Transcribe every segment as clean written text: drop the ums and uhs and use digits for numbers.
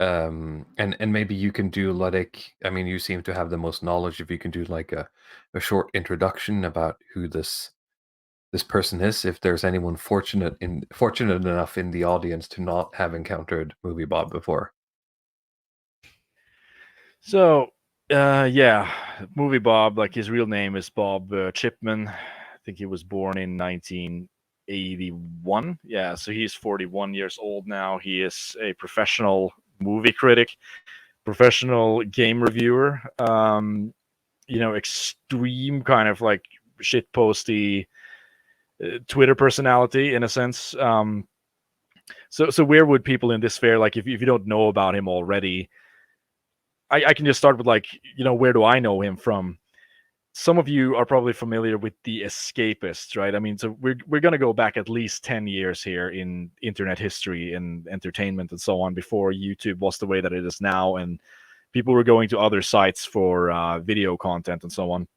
And maybe you can do like, I mean, you seem to have the most knowledge. If you can do like a short introduction about who this person is, if there's anyone fortunate enough in the audience to not have encountered Movie Bob before. So, yeah, movie Bob, like his real name is Bob Chipman. I think he was born in 1981. Yeah, so he's 41 years old now. He is a professional movie critic, professional game reviewer. Extreme kind of like shit posty Twitter personality in a sense. So where would people in this fair, like if you don't know about him already, I can just start with like, where do I know him from? Some of you are probably familiar with The Escapists, right? I mean, so we're going to go back at least 10 years here in internet history and entertainment and so on before YouTube was the way that it is now, and people were going to other sites for video content and so on.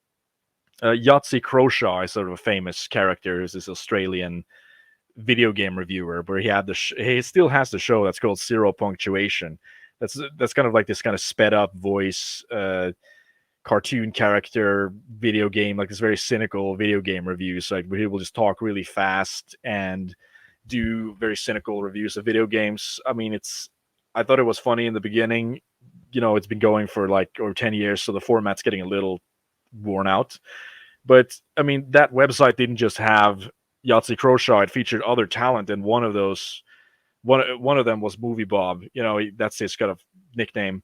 Yahtzee Croshaw is sort of a famous character who's this Australian video game reviewer where he still has the show that's called Zero Punctuation. That's kind of like this kind of sped up voice cartoon character video game, like this very cynical video game reviews, like where he will just talk really fast and do very cynical reviews of video games. I mean, I thought it was funny in the beginning. It's been going for like over 10 years, so the format's getting a little worn out. But I mean, that website didn't just have Yahtzee Croshaw; it featured other talent, and one of them was Movie Bob. That's his kind of nickname.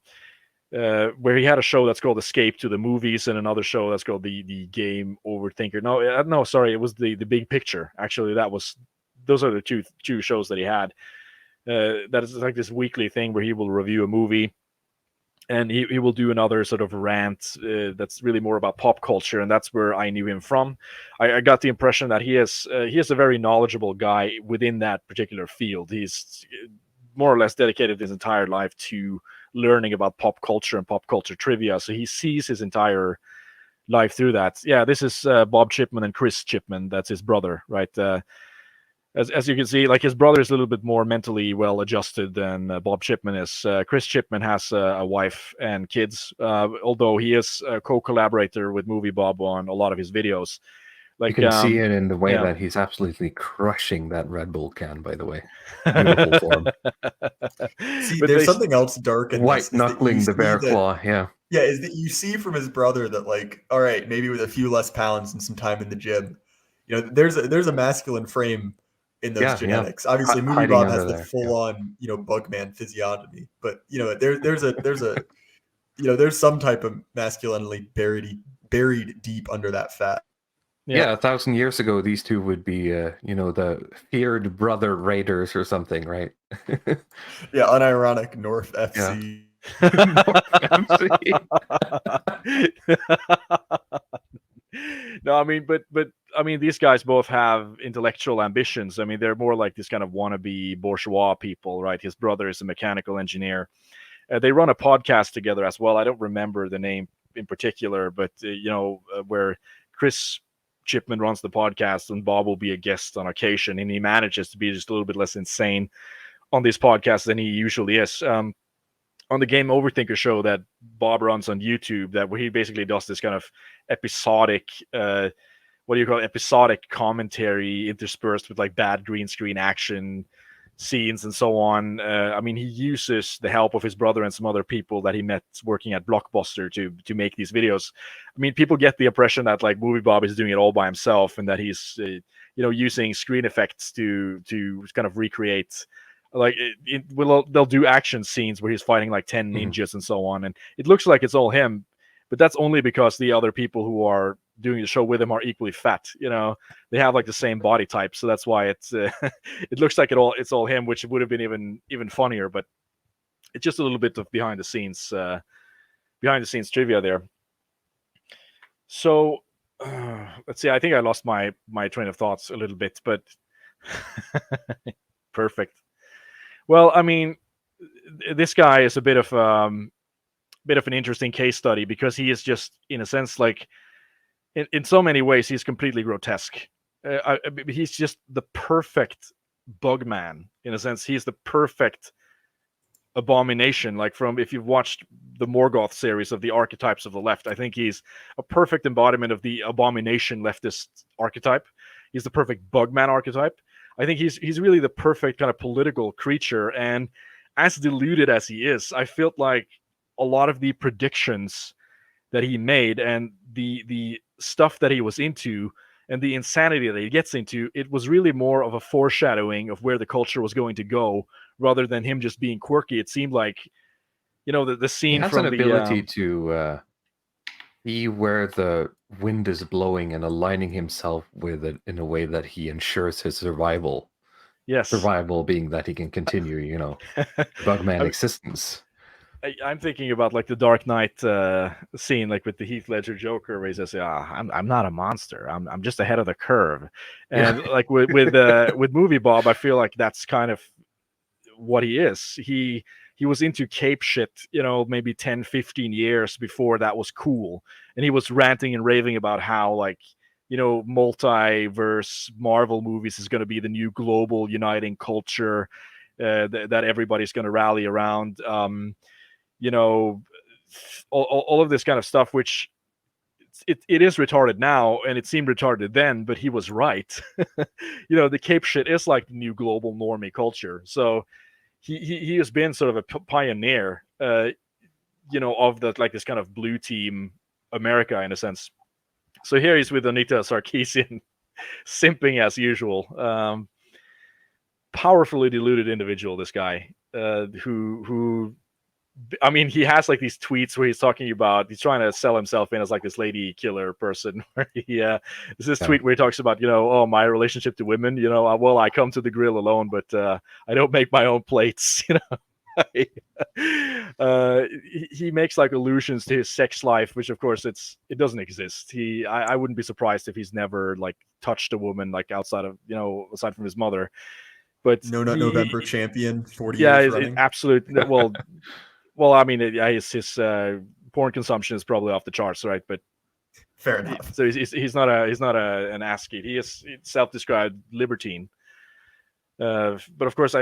Where he had a show that's called Escape to the Movies, and another show that's called the Game Overthinker. No, sorry, it was the Big Picture. Actually, those are the two shows that he had. That is like this weekly thing where he will review a movie, and he will do another sort of rant that's really more about pop culture, and that's where I knew him from. I got the impression that he is a very knowledgeable guy within that particular field. He's more or less dedicated his entire life to learning about pop culture and pop culture trivia, so he sees his entire life through that. Yeah, this is Bob Chipman and Chris Chipman. That's his brother, right? As you can see, like his brother is a little bit more mentally well adjusted than Bob Chipman is. Chris Chipman has a wife and kids, although he is a co-collaborator with Movie Bob on a lot of his videos. You Like, can see it in the way yeah. that he's absolutely crushing that Red Bull can, by the way. Beautiful form. See, But there's something else dark in this. White knuckling the bear claw, yeah. Yeah, is that you see from his brother that, like, all right, maybe with a few less pounds and some time in the gym, there's a masculine frame in those genetics. Obviously, Movie Hiding Bob has under the there, full on, Bugman physiognomy, but there's some type of masculinity buried deep under that fat. Yeah, 1,000 years ago, these two would be, the feared brother raiders or something, right? Yeah, unironic North Yeah. FC. No, I mean, but I mean, these guys both have intellectual ambitions. I mean, they're more like this kind of wannabe bourgeois people, right? His brother is a mechanical engineer. They run a podcast together as well. I don't remember the name in particular, but where Chris Chipman runs the podcast and Bob will be a guest on occasion, and he manages to be just a little bit less insane on these podcasts than he usually is. On the Game Overthinker show that Bob runs on YouTube, that where he basically does this kind of episodic, episodic commentary interspersed with like bad green screen action scenes and so on. I mean, he uses the help of his brother and some other people that he met working at Blockbuster to make these videos. I mean, people get the impression that like Movie Bob is doing it all by himself and that he's using screen effects to kind of recreate. Like they'll do action scenes where he's fighting like 10 ninjas and so on, and it looks like it's all him, but that's only because the other people who are doing the show with him are equally fat. They have like the same body type, so that's why it's it looks like it's all him, which would have been even funnier. But it's just a little bit of behind the scenes trivia there. So let's see. I think I lost my train of thoughts a little bit, but perfect. Well, I mean, this guy is a bit of an interesting case study because he is just, in a sense, like in so many ways, he's completely grotesque. He's just the perfect bug man. In a sense, he's the perfect abomination. Like, from, if you've watched the Morgoth series of the archetypes of the left, I think he's a perfect embodiment of the abomination leftist archetype. He's the perfect Bugman archetype. I think he's really the perfect kind of political creature. And as deluded as he is, I felt like a lot of the predictions that he made and the stuff that he was into and the insanity that he gets into, it was really more of a foreshadowing of where the culture was going to go rather than him just being quirky. It seemed like, the He scene has an from the ability to see where the wind is blowing and aligning himself with it in a way that he ensures his survival. yes. Survival being that he can continue, Bugman existence. I'm thinking about like the Dark Knight scene, like with the Heath Ledger Joker, where he says, I'm not a monster. I'm just ahead of the curve." And Yeah. like with Movie Bob, I feel like that's kind of what he is. He was into cape shit, maybe 10, 15 years before that was cool. And he was ranting and raving about how, like, multiverse Marvel movies is going to be the new global uniting culture that everybody's going to rally around. All of this kind of stuff, which it is retarded now, and it seemed retarded then, but he was right. The cape shit is like the new global normie culture. So he has been sort of a pioneer, of the, like, this kind of blue team America in a sense. So here he's with Anita Sarkeesian, simping as usual. Powerfully deluded individual, this guy, who I mean, he has like these tweets where he's trying to sell himself in as like this lady killer person. Where there's this tweet where he talks about, oh, my relationship to women, well, I come to the grill alone, but I don't make my own plates. He makes like allusions to his sex life, which of course it doesn't exist. I wouldn't be surprised if he's never like touched a woman, like aside from his mother. But No Nut November champion, 40 yeah, years running. absolute. Well, I mean, his porn consumption is probably off the charts, right? But fair enough. So he's not an ass kid. He is self-described libertine. But of course,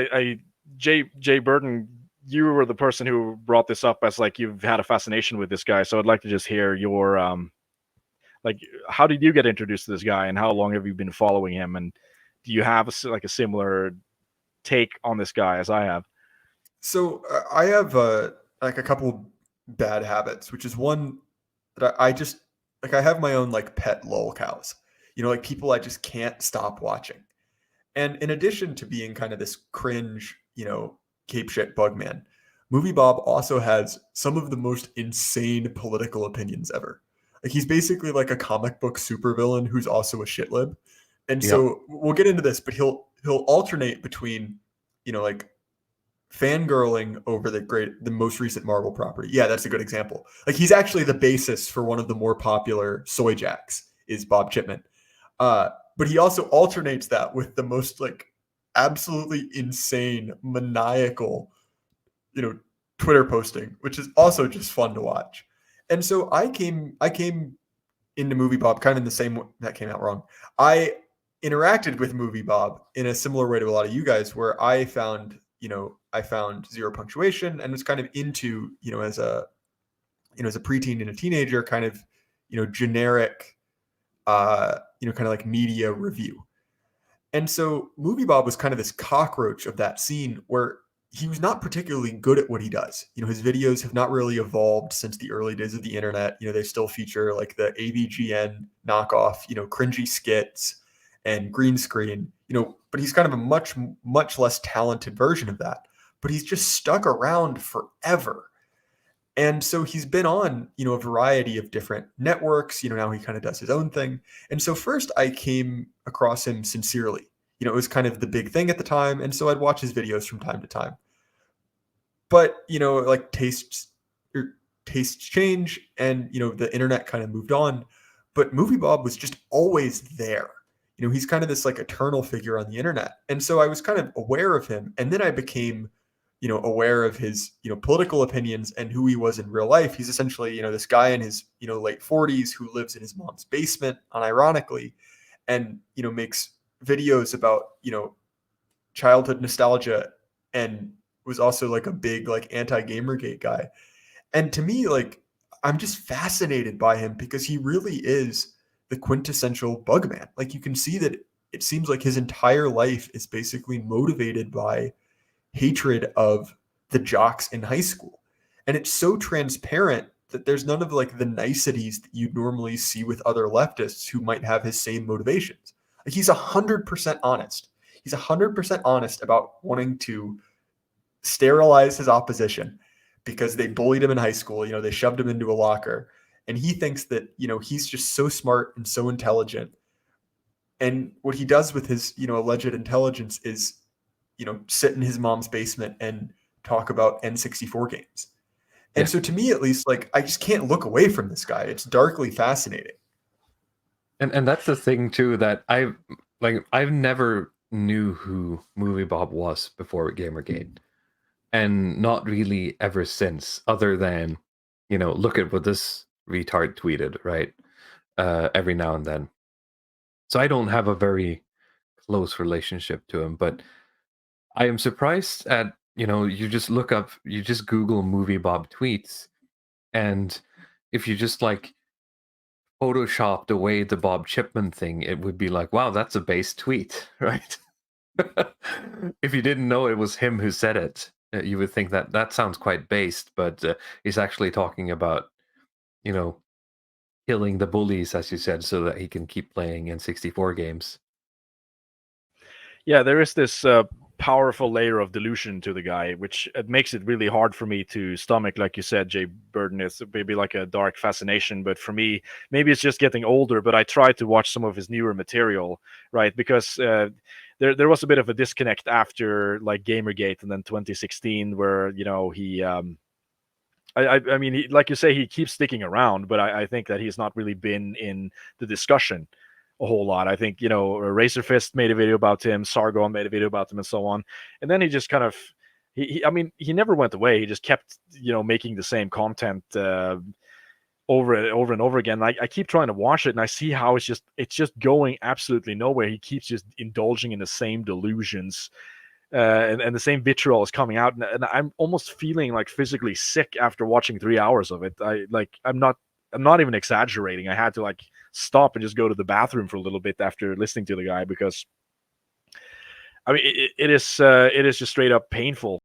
Jay Burton, you were the person who brought this up as like you've had a fascination with this guy. So I'd like to just hear your like, how did you get introduced to this guy, and how long have you been following him, and do you have a similar take on this guy as I have? So I have like a couple bad habits, which is one that I just like. I have my own like pet lol cows, like people I just can't stop watching. And in addition to being kind of this cringe, cape shit bug man, Movie Bob also has some of the most insane political opinions ever. Like he's basically like a comic book supervillain who's also a shitlib. And so we'll get into this, but he'll alternate between, like fangirling over the most recent Marvel property. Yeah, that's a good example. Like he's actually the basis for one of the more popular soy jacks is Bob Chipman. But he also alternates that with the most like absolutely insane, maniacal, Twitter posting, which is also just fun to watch. And so I came into Movie Bob kind of in the same way. That came out wrong. I interacted with Movie Bob in a similar way to a lot of you guys, where I found zero punctuation and was kind of into, as a preteen and a teenager, kind of, generic, kind of like media review. And so Movie Bob was kind of this cockroach of that scene where he was not particularly good at what he does. His videos have not really evolved since the early days of the internet. They still feature like the AVGN knockoff, cringy skits and green screen, but he's kind of a much, much less talented version of that. But he's just stuck around forever. And so he's been on, a variety of different networks. Now he kind of does his own thing. And so first I came across him sincerely. It was kind of the big thing at the time. And so I'd watch his videos from time to time. But, like tastes change and, the internet kind of moved on. But Movie Bob was just always there. He's kind of this like eternal figure on the internet. And so I was kind of aware of him. And then I became aware of his, political opinions and who he was in real life. He's essentially, this guy in his, late 40s who lives in his mom's basement, unironically, and, makes videos about, childhood nostalgia and was also like a big like anti-Gamergate guy. And to me, like, I'm just fascinated by him because he really is the quintessential bugman. Like, you can see that it seems like his entire life is basically motivated by hatred of the jocks in high school. And it's so transparent that there's none of like the niceties that you'd normally see with other leftists who might have his same motivations. Like, he's 100% honest. He's 100% honest about wanting to sterilize his opposition because they bullied him in high school. You know, they shoved him into a locker. And he thinks that, you know, he's just so smart and so intelligent. And what he does with his, you know, alleged intelligence is, you know, sit in his mom's basement and talk about N64 games. And Yeah. so to me, at least, like, I just can't look away from this guy. It's darkly fascinating. And that's the thing too, that I've never knew who Movie Bob was before Gamergate, and not really ever since, other than, you know, look at what this retard tweeted, right? Every now and then. So I don't have a very close relationship to him, but I am surprised at, you know, you just Google Movie Bob tweets, and if you just like photoshopped away the Bob Chipman thing, it would be like, wow, that's a base tweet, right? If you didn't know it was him who said it, you would think that that sounds quite based, but he's actually talking about, you know, killing the bullies, as you said, so that he can keep playing N64 games. Yeah, there is this powerful layer of delusion to the guy, which it makes it really hard for me to stomach. Like you said, Jay Burden, is maybe like a dark fascination, but for me, maybe it's just getting older. But I tried to watch some of his newer material, right? Because there was a bit of a disconnect after like Gamergate and then 2016, where you know he. I mean, like you say, he keeps sticking around, but I think that he's not really been in the discussion a whole lot. I think, you know, Razor Fist made a video about him, Sargon made a video about him, and so on. And then he just kind of, I mean, he never went away. He just kept, you know, making the same content over and over again. I keep trying to watch it, and I see how it's just going absolutely nowhere. He keeps just indulging in the same delusions. And the same vitriol is coming out, and I'm almost feeling like physically sick after watching 3 hours of it. I'm not even exaggerating. I had to like stop and just go to the bathroom for a little bit after listening to the guy, because I mean it is just straight up painful